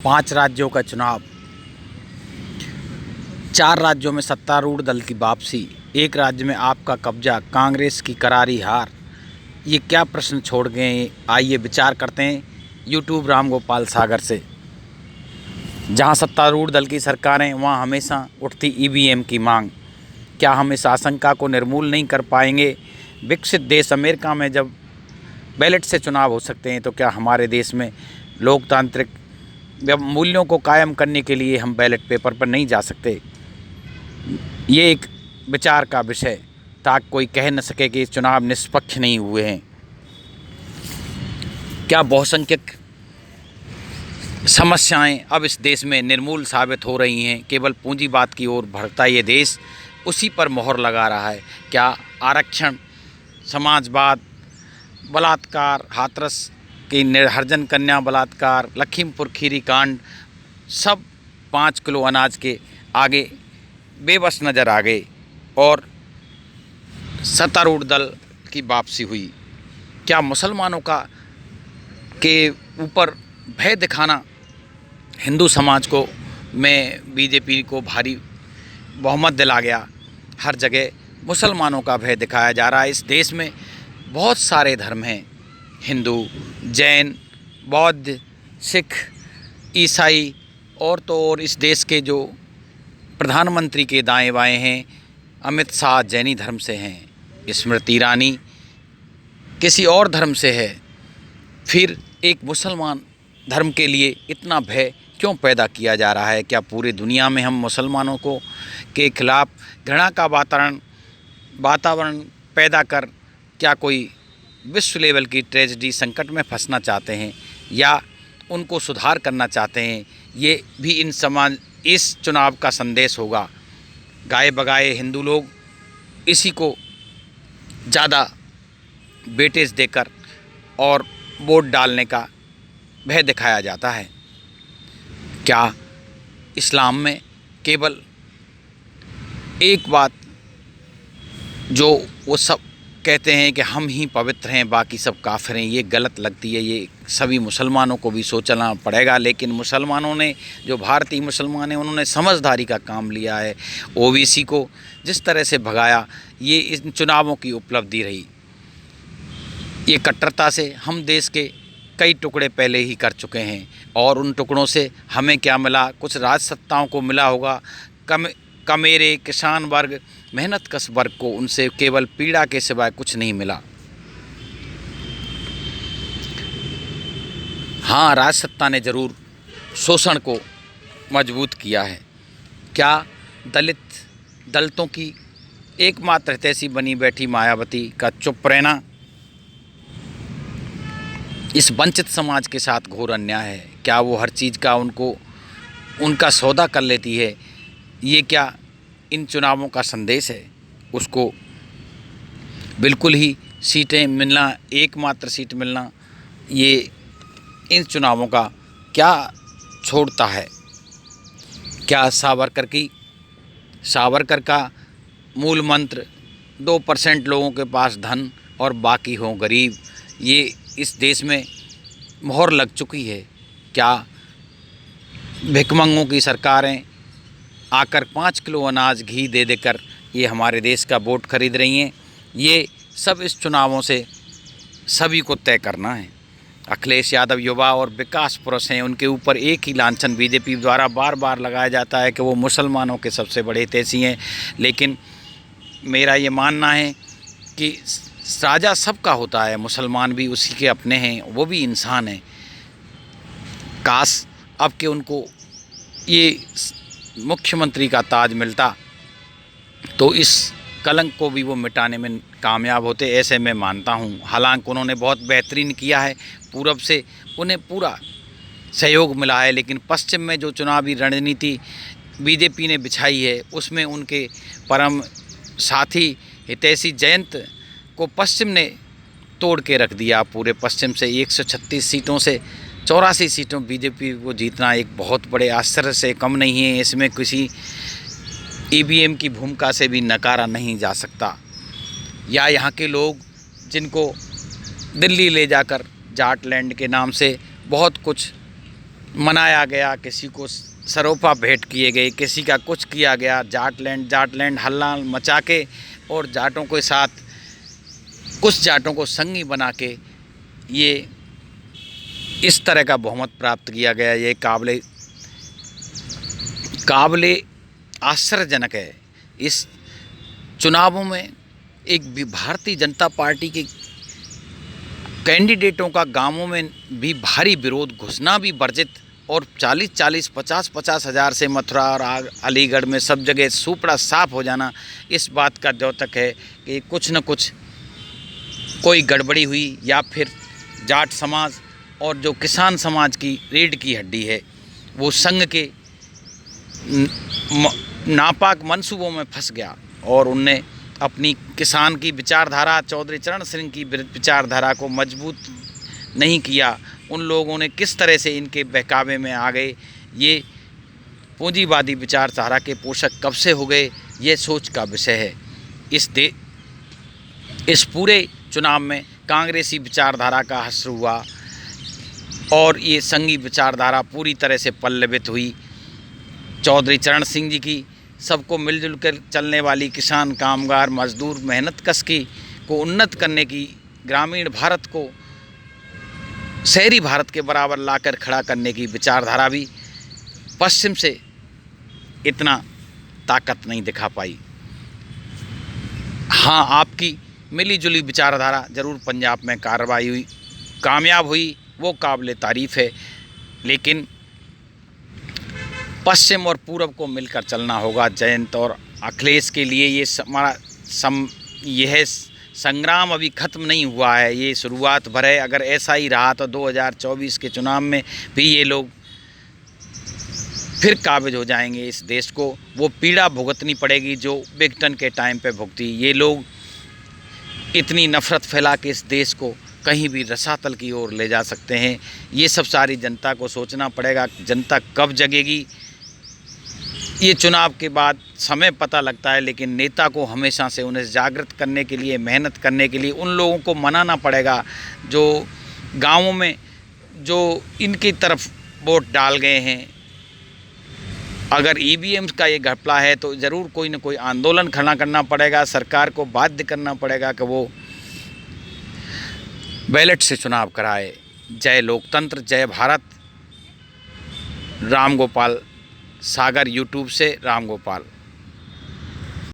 5 राज्यों का चुनाव, 4 राज्यों में सत्तारूढ़ दल की वापसी, एक राज्य में आपका कब्जा, कांग्रेस की करारी हार। ये क्या प्रश्न छोड़ गए, आइए विचार करते हैं यूट्यूब रामगोपाल सागर से। जहां सत्तारूढ़ दल की सरकारें, वहां हमेशा उठती ईवीएम की मांग। क्या हम इस आशंका को निर्मूल नहीं कर पाएंगे? विकसित देश अमेरिका में जब बैलेट से चुनाव हो सकते हैं, तो क्या हमारे देश में लोकतांत्रिक मूल्यों को कायम करने के लिए हम बैलेट पेपर पर नहीं जा सकते? ये एक विचार का विषय, ताकि कोई कह न सके कि चुनाव निष्पक्ष नहीं हुए हैं। क्या बहुसंख्यक समस्याएं अब इस देश में निर्मूल साबित हो रही हैं? केवल पूंजीवाद की ओर बढ़ता ये देश उसी पर मोहर लगा रहा है। क्या आरक्षण, समाजवाद, बलात्कार, हाथरस की हरिजन कन्या बलात्कार, लखीमपुर खीरी कांड, सब 5 किलो अनाज के आगे बेबस नज़र आ गए और सत्तारूढ़ दल की वापसी हुई? क्या मुसलमानों के ऊपर भय दिखाना हिंदू समाज को में बीजेपी को भारी बहुमत दिला गया? हर जगह मुसलमानों का भय दिखाया जा रहा है। इस देश में बहुत सारे धर्म हैं, हिंदू, जैन, बौद्ध, सिख, ईसाई, और तो और इस देश के जो प्रधानमंत्री के दाएं बाएं हैं, अमित शाह जैनी धर्म से हैं, स्मृति ईरानी किसी और धर्म से है। फिर एक मुसलमान धर्म के लिए इतना भय क्यों पैदा किया जा रहा है? क्या पूरी दुनिया में हम मुसलमानों के खिलाफ घृणा का वातावरण पैदा कर क्या कोई विश्व लेवल की ट्रेजेडी, संकट में फंसना चाहते हैं, या उनको सुधार करना चाहते हैं? ये भी इस चुनाव का संदेश होगा। गाए बगाए हिंदू लोग इसी को ज़्यादा वेटेज देकर और वोट डालने का भय दिखाया जाता है। क्या इस्लाम में केवल एक बात जो वो सब कहते हैं कि हम ही पवित्र हैं, बाकी सब काफिर हैं, ये गलत लगती है? ये सभी मुसलमानों को भी सोचना पड़ेगा। लेकिन मुसलमानों ने, जो भारतीय मुसलमान हैं, उन्होंने समझदारी का काम लिया है। ओबीसी को जिस तरह से भगाया, ये इन चुनावों की उपलब्धि रही। ये कट्टरता से हम देश के कई टुकड़े पहले ही कर चुके हैं, और उन टुकड़ों से हमें क्या मिला? कुछ राजसत्ताओं को मिला होगा, कमेरे, किसान वर्ग, मेहनत कश वर्ग को उनसे केवल पीड़ा के सिवाय कुछ नहीं मिला। हाँ, राजसत्ता ने ज़रूर शोषण को मजबूत किया है। क्या दलितों की एकमात्र हितैषी बनी बैठी मायावती का चुप रहना इस वंचित समाज के साथ घोर अन्याय है? क्या वो हर चीज़ का उनका सौदा कर लेती है? ये क्या इन चुनावों का संदेश है? उसको बिल्कुल ही सीटें मिलना, एकमात्र सीट मिलना, ये इन चुनावों का क्या छोड़ता है? क्या सावरकर का मूल मंत्र 2% लोगों के पास धन और बाकी हों गरीब, ये इस देश में मोहर लग चुकी है? क्या भिखमंगों की सरकारें आकर 5 किलो अनाज, घी दे देकर ये हमारे देश का वोट खरीद रही हैं? ये सब इस चुनावों से सभी को तय करना है। अखिलेश यादव युवा और विकास पुरुष हैं, उनके ऊपर एक ही लांछन बीजेपी द्वारा बार बार लगाया जाता है कि वो मुसलमानों के सबसे बड़े हितैषी हैं। लेकिन मेरा ये मानना है कि राजा सबका होता है, मुसलमान भी उसी के अपने हैं, वो भी इंसान हैं। काश अब के उनको ये मुख्यमंत्री का ताज मिलता तो इस कलंक को भी वो मिटाने में कामयाब होते, ऐसे मैं मानता हूँ। हालांकि उन्होंने बहुत बेहतरीन किया है, पूरब से उन्हें पूरा सहयोग मिला है, लेकिन पश्चिम में जो चुनावी रणनीति बीजेपी ने बिछाई है, उसमें उनके परम साथी हितैषी जयंत को पश्चिम ने तोड़ के रख दिया। पूरे पश्चिम से 136 सीटों से 84 सीटों बीजेपी को जीतना एक बहुत बड़े आश्चर्य से कम नहीं है। इसमें किसी ईवीएम की भूमिका से भी नकारा नहीं जा सकता। या यहाँ के लोग जिनको दिल्ली ले जाकर जाटलैंड के नाम से बहुत कुछ मनाया गया, किसी को सरोपा भेंट किए गए, किसी का कुछ किया गया, जाटलैंड हल्ला मचा के और जाटों के साथ कुछ जाटों को संगी बना के ये इस तरह का बहुमत प्राप्त किया गया। ये काबिले आश्चर्यजनक है। इस चुनावों में एक भी भारतीय जनता पार्टी के कैंडिडेटों का गांवों में भी भारी विरोध, घुसना भी वर्जित और 40-40, 50-50 हज़ार से मथुरा और अलीगढ़ में सब जगह सुपड़ा साफ हो जाना इस बात का द्योतक है कि कुछ न कुछ कोई गड़बड़ी हुई, या फिर जाट समाज और जो किसान समाज की रीढ़ की हड्डी है वो संघ के नापाक मंसूबों में फंस गया और उनने अपनी किसान की विचारधारा, चौधरी चरण सिंह की विचारधारा को मजबूत नहीं किया। उन लोगों ने किस तरह से इनके बहकावे में आ गए, ये पूंजीवादी विचारधारा के पोषक कब से हो गए, ये सोच का विषय है। इस पूरे चुनाव में कांग्रेसी विचारधारा का हश्र हुआ और ये संघी विचारधारा पूरी तरह से पल्लवित हुई। चौधरी चरण सिंह जी की सबको मिलजुल कर चलने वाली किसान, कामगार, मजदूर, मेहनत कश की को उन्नत करने की, ग्रामीण भारत को शहरी भारत के बराबर लाकर खड़ा करने की विचारधारा भी पश्चिम से इतना ताकत नहीं दिखा पाई। हाँ, आपकी मिली-जुली विचारधारा ज़रूर पंजाब में कार्रवाई हुई, कामयाब हुई, वो काबिले तारीफ़ है, लेकिन पश्चिम और पूरब को मिलकर चलना होगा। जयंत और अखिलेश के लिए यह संग्राम अभी ख़त्म नहीं हुआ है, ये शुरुआत भर है। अगर ऐसा ही रहा तो 2024 के चुनाव में भी ये लोग फिर काबिज हो जाएंगे। इस देश को वो पीड़ा भुगतनी पड़ेगी जो बिगटन के टाइम पे भुगती। ये लोग इतनी नफ़रत फैला के इस देश को कहीं भी रसातल की ओर ले जा सकते हैं। ये सब सारी जनता को सोचना पड़ेगा। जनता कब जगेगी, ये चुनाव के बाद समय पता लगता है, लेकिन नेता को हमेशा से उन्हें जागृत करने के लिए, मेहनत करने के लिए उन लोगों को मनाना पड़ेगा जो गांवों में जो इनकी तरफ वोट डाल गए हैं। अगर ईवीएम का ये घपला है तो ज़रूर कोई न कोई आंदोलन खड़ा करना पड़ेगा, सरकार को बाध्य करना पड़ेगा कि वो बैलेट से चुनाव कराए। जय लोकतंत्र, जय भारत। राम गोपाल सागर, यूट्यूब से राम गोपाल।